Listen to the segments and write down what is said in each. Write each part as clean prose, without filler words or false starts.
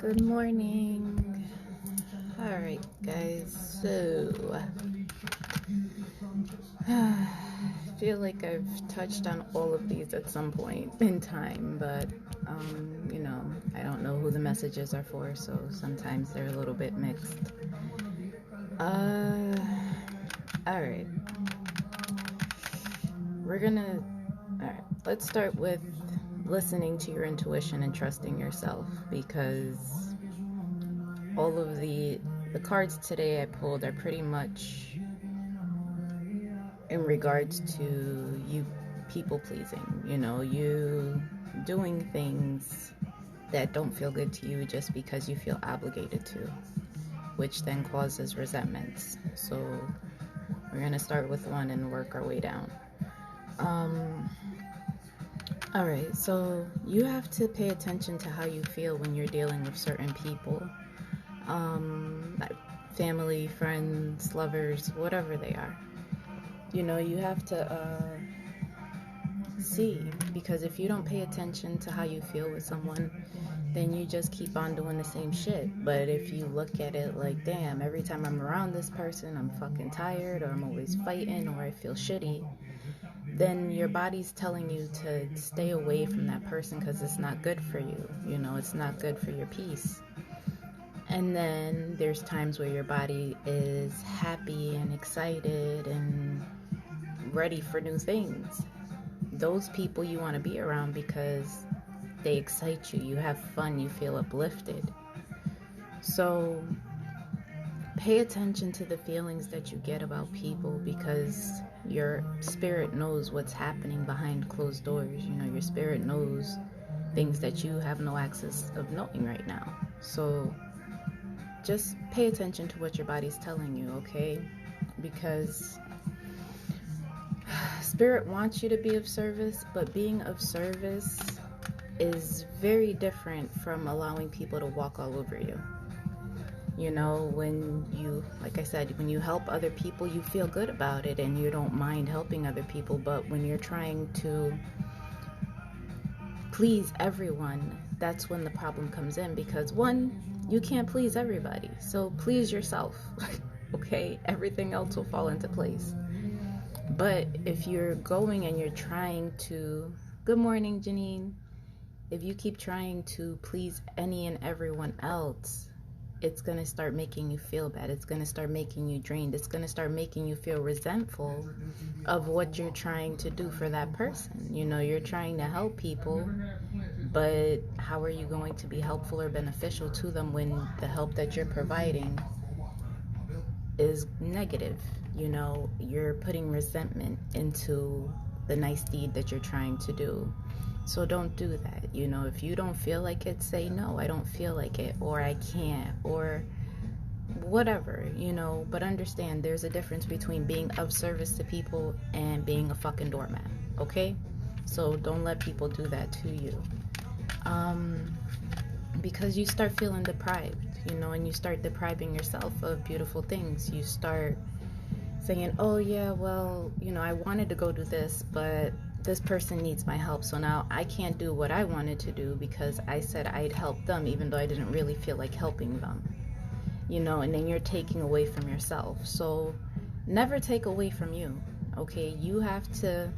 Good morning. Alright, guys, so I feel like I've touched on all of these at some point in time, but I don't know who the messages are for, so sometimes they're a little bit mixed. Alright. Alright, let's start with listening to your intuition and trusting yourself, because all of the cards today I pulled are pretty much in regards to you people pleasing, you doing things that don't feel good to you just because you feel obligated to, which then causes resentments. So we're going to start with one and work our way down. All right, so you have to pay attention to how you feel when you're dealing with certain people, family, friends, lovers, whatever they are. You have to see, because if you don't pay attention to how you feel with someone, then you just keep on doing the same shit. But if you look at it like, damn, every time I'm around this person, I'm fucking tired, or I'm always fighting, or I feel shitty, then your body's telling you to stay away from that person because it's not good for you. It's not good for your peace. And then there's times where your body is happy and excited and ready for new things. Those people you want to be around because they excite you, you have fun, you feel uplifted. So pay attention to the feelings that you get about people, because your spirit knows what's happening behind closed doors. Your spirit knows things that you have no access of knowing right now. So just pay attention to what your body's telling you, okay? Because spirit wants you to be of service, but being of service is very different from allowing people to walk all over you. When you, like I said, when you help other people, you feel good about it and you don't mind helping other people. But when you're trying to please everyone, that's when the problem comes in, because one, you can't please everybody. So please yourself, okay? Everything else will fall into place. But if you're going and you're trying to, good morning, Janine. If you keep trying to please any and everyone else, it's going to start making you feel bad. It's going to start making you drained. It's going to start making you feel resentful of what you're trying to do for that person. You're trying to help people, but how are you going to be helpful or beneficial to them when the help that you're providing is negative? You're putting resentment into the nice deed that you're trying to do. So don't do that. If you don't feel like it, say no, I don't feel like it, or I can't, or whatever, but understand there's a difference between being of service to people and being a fucking doormat, okay? So don't let people do that to you. Because you start feeling deprived, and you start depriving yourself of beautiful things. You start saying, oh yeah, well, I wanted to go do this, but this person needs my help, so now I can't do what I wanted to do because I said I'd help them even though I didn't really feel like helping them, and then you're taking away from yourself. So never take away from you, okay? You have to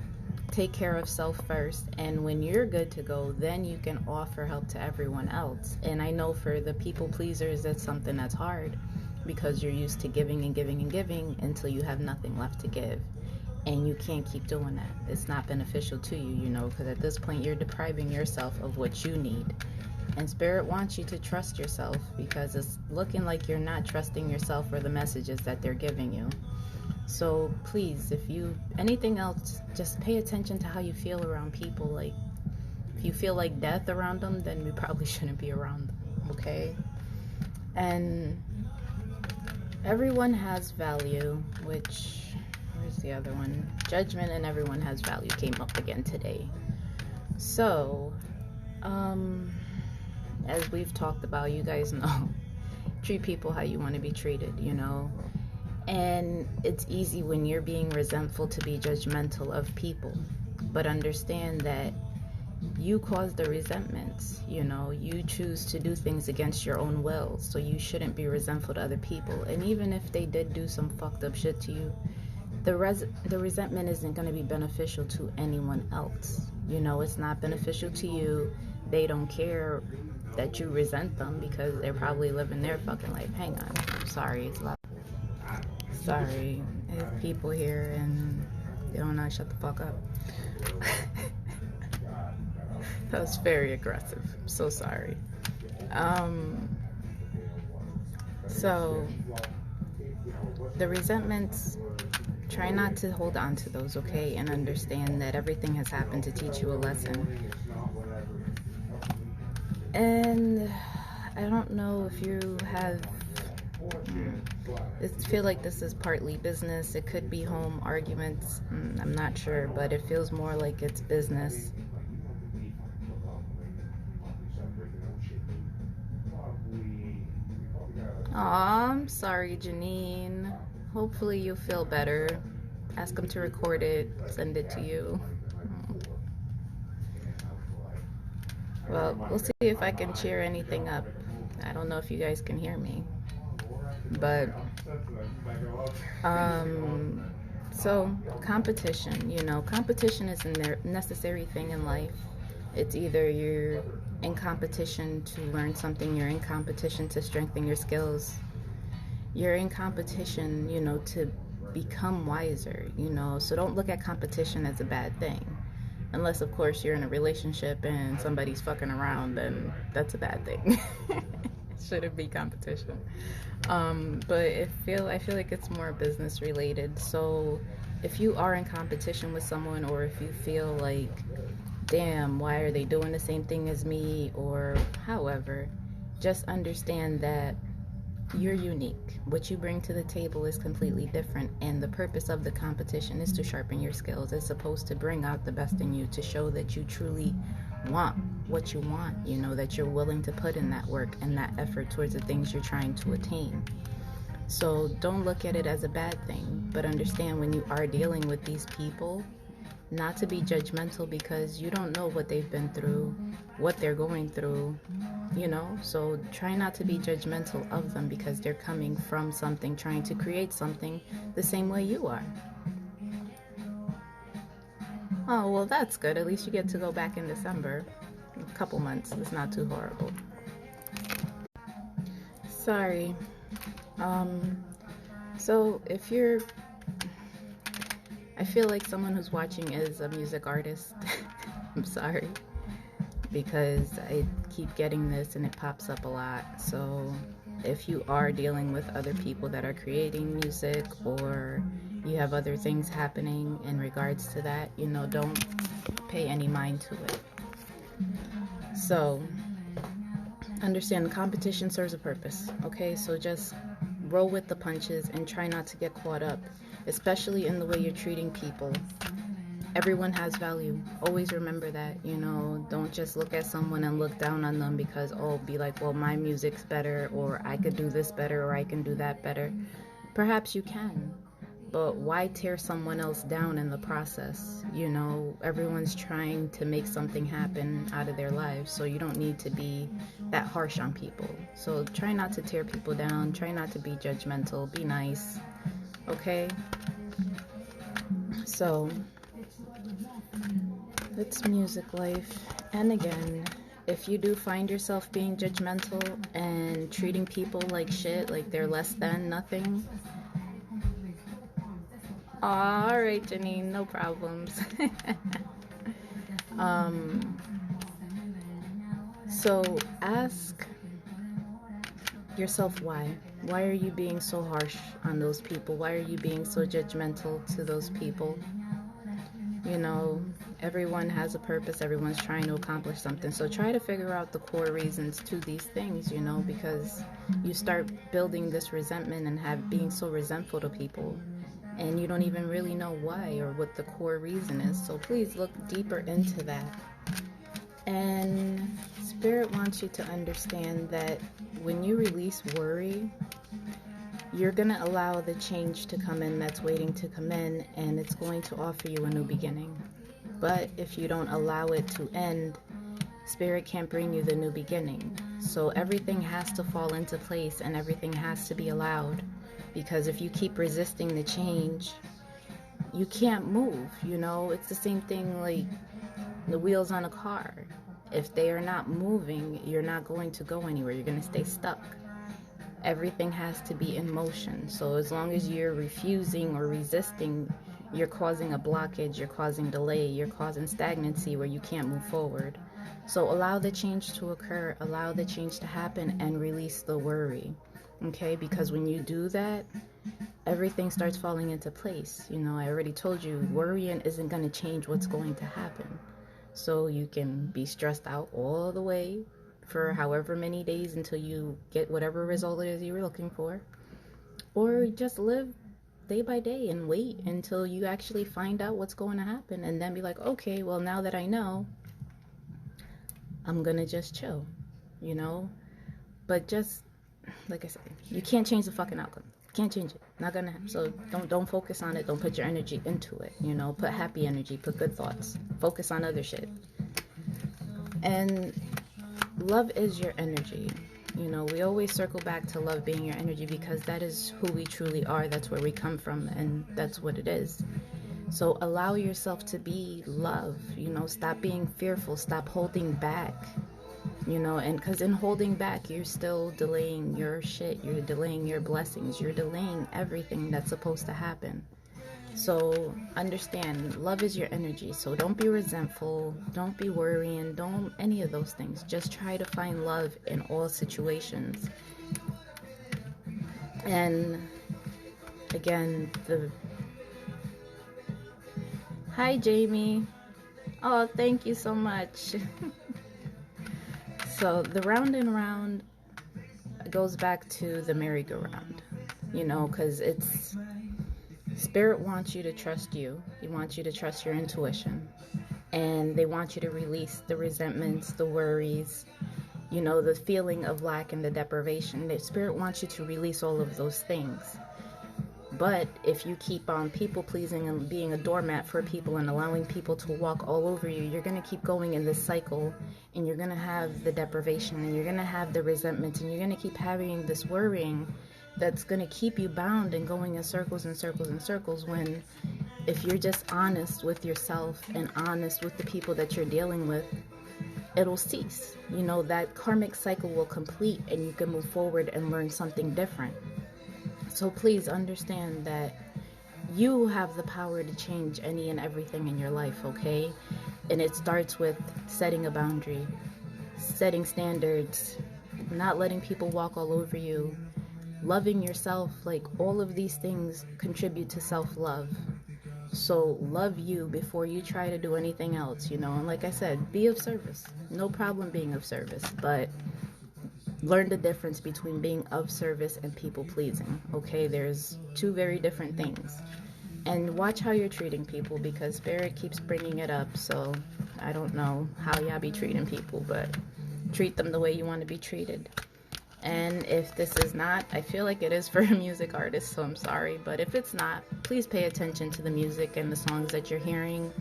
take care of self first, and when you're good to go, then you can offer help to everyone else. And I know for the people pleasers, that's something that's hard, because you're used to giving and giving and giving until you have nothing left to give. And you can't keep doing that. It's not beneficial to you, because at this point you're depriving yourself of what you need. And Spirit wants you to trust yourself, because it's looking like you're not trusting yourself or the messages that they're giving you. So please, if you, anything else, just pay attention to how you feel around people. Like, if you feel like death around them, then we probably shouldn't be around them, okay? And everyone has value, which... where's the other one? Judgment and everyone has value came up again today. So, as we've talked about, you guys know, treat people how you want to be treated, And it's easy when you're being resentful to be judgmental of people. But understand that you cause the resentments. You choose to do things against your own will, so you shouldn't be resentful to other people. And even if they did do some fucked up shit to you, the resentment isn't going to be beneficial to anyone else. It's not beneficial to you. They don't care that you resent them because they're probably living their fucking life. Hang on, sorry, it's loud. Sorry, there's people here and they don't know how to shut the fuck up. That was very aggressive. I'm so sorry. So the resentments, try not to hold on to those, okay? And understand that everything has happened to teach you a lesson. And I don't know if you have, I feel like this is partly business. It could be home arguments. I'm not sure, but it feels more like it's business. Aw, I'm sorry, Janine. Hopefully you feel better. Ask them to record it, send it to you. Well, we'll see if I can cheer anything up. I don't know if you guys can hear me. But, so competition, competition is a necessary thing in life. It's either you're in competition to learn something, you're in competition to strengthen your skills. You're in competition, to become wiser, so don't look at competition as a bad thing. Unless, of course, you're in a relationship and somebody's fucking around, then that's a bad thing. It shouldn't be competition. But I feel like it's more business related. So if you are in competition with someone, or if you feel like, damn, why are they doing the same thing as me, or however, just understand that you're unique. What you bring to the table is completely different, and the purpose of the competition is to sharpen your skills. It's supposed to bring out the best in you, to show that you truly want what you want, that you're willing to put in that work and that effort towards the things you're trying to attain. So don't look at it as a bad thing, but understand when you are dealing with these people, not to be judgmental, because you don't know what they've been through, what they're going through, so try not to be judgmental of them, because they're coming from something, trying to create something the same way you are. Oh, well, that's good. At least you get to go back in December. A couple months. It's not too horrible. Sorry. So if you're, I feel like someone who's watching is a music artist. I'm sorry, because I keep getting this and it pops up a lot. So if you are dealing with other people that are creating music, or you have other things happening in regards to that, don't pay any mind to it. So understand the competition serves a purpose, okay? So just roll with the punches and try not to get caught up, especially in the way you're treating people. Everyone has value. Always remember that, don't just look at someone and look down on them because, be like, well, my music's better, or I could do this better, or I can do that better. Perhaps you can, but why tear someone else down in the process? Everyone's trying to make something happen out of their lives, so you don't need to be that harsh on people. So try not to tear people down, try not to be judgmental, be nice, okay? So it's music life. And again, if you do find yourself being judgmental and treating people like shit, like they're less than nothing, all right, Janine, no problems. So ask yourself why. Why are you being so harsh on those people? Why are you being so judgmental to those people? Everyone has a purpose. Everyone's trying to accomplish something. So try to figure out the core reasons to these things, because you start building this resentment and being so resentful to people, and you don't even really know why or what the core reason is. So please look deeper into that. And Spirit wants you to understand that when you release worry, you're going to allow the change to come in that's waiting to come in, and it's going to offer you a new beginning. But if you don't allow it to end, Spirit can't bring you the new beginning. So everything has to fall into place and everything has to be allowed. Because if you keep resisting the change, you can't move, you know? It's the same thing like the wheels on a car. If they are not moving, you're not going to go anywhere. You're going to stay stuck. Everything has to be in motion. So as long as you're refusing or resisting, you're causing a blockage, you're causing delay, you're causing stagnancy where you can't move forward. So allow the change to occur, allow the change to happen, and release the worry. Okay, because when you do that, everything starts falling into place. You know, I already told you, worrying isn't going to change what's going to happen. So you can be stressed out all the way for however many days until you get whatever result it is you were looking for. Or just live day by day and wait until you actually find out what's going to happen, and then be like, okay, well, now that I know, I'm going to just chill, you know? But just, like I said, you can't change the fucking outcome. Can't change it. Not gonna happen. So don't focus on it. Don't put your energy into it. You know, put happy energy, put good thoughts. Focus on other shit. And love is your energy. You know, we always circle back to love being your energy because that is who we truly are. That's where we come from, and that's what it is. So allow yourself to be love. You know, stop being fearful. Stop holding back. You know, and because in holding back, you're still delaying your shit. You're delaying your blessings. You're delaying everything that's supposed to happen. So understand, love is your energy. So don't be resentful. Don't be worrying. Don't any of those things. Just try to find love in all situations. And again, hi, Jamie. Oh, thank you so much. So the round and round goes back to the merry-go-round, you know, because it's Spirit wants you to trust you. He wants you to trust your intuition. And they want you to release the resentments, the worries, you know, the feeling of lack and the deprivation. The Spirit wants you to release all of those things. But if you keep on people pleasing and being a doormat for people and allowing people to walk all over you, you're going to keep going in this cycle, and you're going to have the deprivation, and you're going to have the resentment, and you're going to keep having this worrying that's going to keep you bound and going in circles and circles and circles, when if you're just honest with yourself and honest with the people that you're dealing with, it'll cease. You know, that karmic cycle will complete and you can move forward and learn something different. So please understand that you have the power to change any and everything in your life, okay? And it starts with setting a boundary, setting standards, not letting people walk all over you, loving yourself. Like, all of these things contribute to self-love. So love you before you try to do anything else, you know? And like I said, be of service. No problem being of service, but learn the difference between being of service and people pleasing, okay? There's two very different things. And watch how you're treating people, because Spirit keeps bringing it up. So I don't know how y'all be treating people, but treat them the way you want to be treated. And if this is not, I feel like it is for a music artist, so I'm sorry. But if it's not, please pay attention to the music and the songs that you're hearing,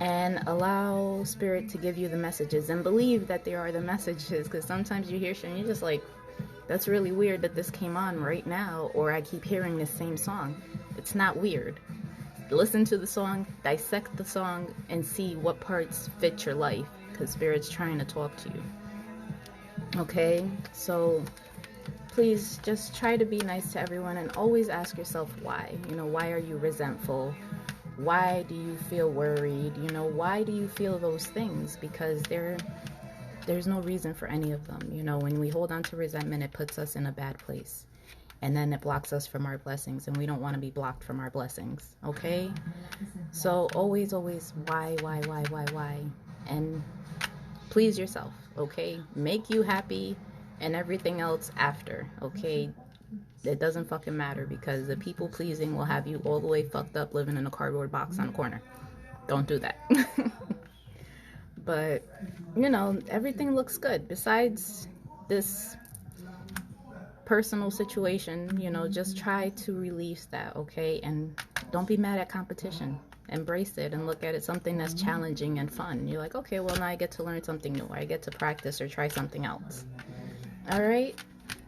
and allow Spirit to give you the messages, and believe that there are the messages, because sometimes you hear shit and you're just like, that's really weird that this came on right now, or I keep hearing this same song. It's not weird. Listen to the song, dissect the song, and see what parts fit your life, because Spirit's trying to talk to you. Okay, so please just try to be nice to everyone, and always ask yourself why. You know, why are you resentful? Why do you feel worried? You know, why do you feel those things? Because there's no reason for any of them. You know, when we hold on to resentment, it puts us in a bad place. And then it blocks us from our blessings, and we don't want to be blocked from our blessings, okay? So always, why? And please yourself, okay? Make you happy, and everything else after, okay? It doesn't fucking matter, because the people pleasing will have you all the way fucked up living in a cardboard box on a corner. Don't do that. But, you know, everything looks good. Besides this personal situation, you know, just try to release that, okay? And don't be mad at competition. embrace it and look at it something that's challenging and fun. You're like, okay, well, now I get to learn something new, or I get to practice or try something else. All right.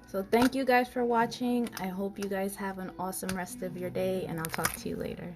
So thank you guys for watching. I hope you guys have an awesome rest of your day, and I'll talk to you later.